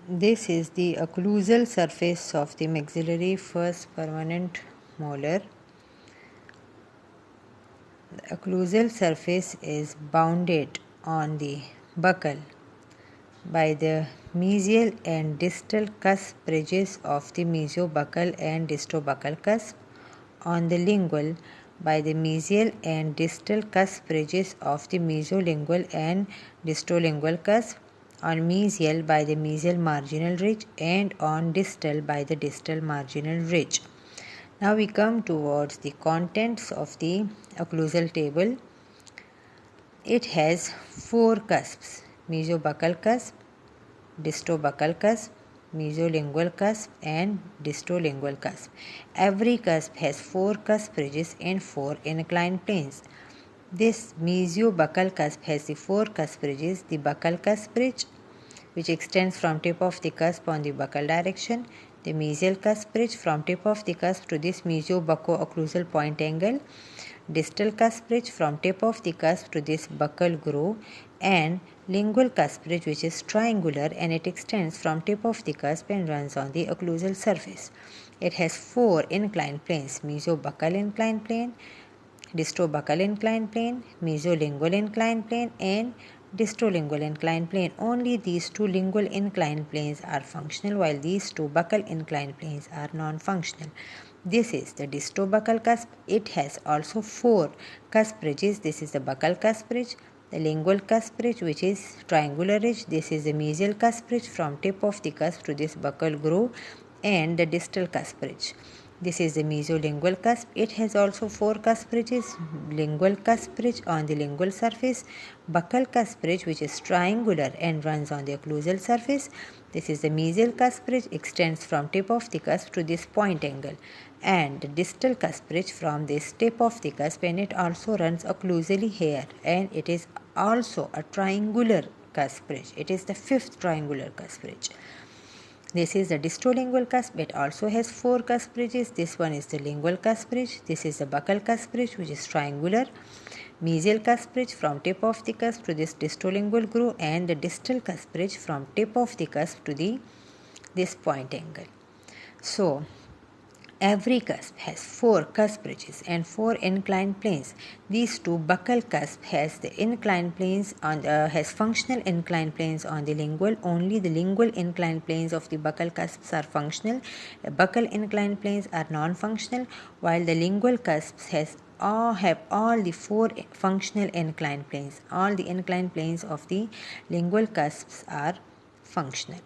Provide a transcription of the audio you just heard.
This is the occlusal surface of the maxillary first permanent molar. The occlusal surface is bounded on the buccal by the mesial and distal cusp ridges of the mesiobuccal and distobuccal cusp, on the lingual by the mesial and distal cusp ridges of the mesolingual and distolingual cusp, on mesial by the mesial marginal ridge, and on distal by the distal marginal ridge. Now we come towards the contents of the occlusal table. It has 4 cusps: mesiobuccal cusp, distobuccal cusp, mesolingual cusp, and distolingual cusp. Every cusp has 4 cusp ridges and 4 inclined planes. This mesiobuccal cusp has the 4 cusp ridges: the buccal cusp ridge, which extends from tip of the cusp on the buccal direction, the mesial cusp ridge from tip of the cusp to this mesiobucco-occlusal point angle, distal cusp ridge from tip of the cusp to this buccal groove, and lingual cusp ridge, which is triangular and it extends from tip of the cusp and runs on the occlusal surface. It has 4 inclined planes: mesiobuccal inclined plane, distobuccal inclined plane, mesolingual inclined plane, and distolingual inclined plane. Only these 2 lingual inclined planes are functional, while these 2 buccal inclined planes are non-functional. This is the distobuccal cusp. It has also 4 cusp ridges. This is the buccal cusp ridge, the lingual cusp ridge, which is triangular ridge. This is the mesial cusp ridge from tip of the cusp to this buccal groove, and the distal cusp ridge. This is the mesolingual cusp. It has also 4 cusp ridges: lingual cusp ridge on the lingual surface, buccal cusp ridge, which is triangular and runs on the occlusal surface. This is the mesial cusp ridge, extends from tip of the cusp to this point angle, and the distal cusp ridge from this tip of the cusp, and it also runs occlusally here, and it is also a triangular cusp ridge. It is the 5th triangular cusp ridge. This is the distolingual cusp. It also has 4 cusp ridges. This one is the lingual cusp ridge. This is the buccal cusp ridge, which is triangular. Mesial cusp ridge from tip of the cusp to this distolingual groove, and the distal cusp ridge from tip of the cusp to this point angle. So every cusp has 4 cusp ridges and 4 inclined planes. These 2 buccal cusp has the inclined planes has functional inclined planes on the lingual. Only the lingual inclined planes of the buccal cusps are functional. Buccal inclined planes are non-functional, while the lingual cusps have all the 4 functional inclined planes. All the inclined planes of the lingual cusps are functional.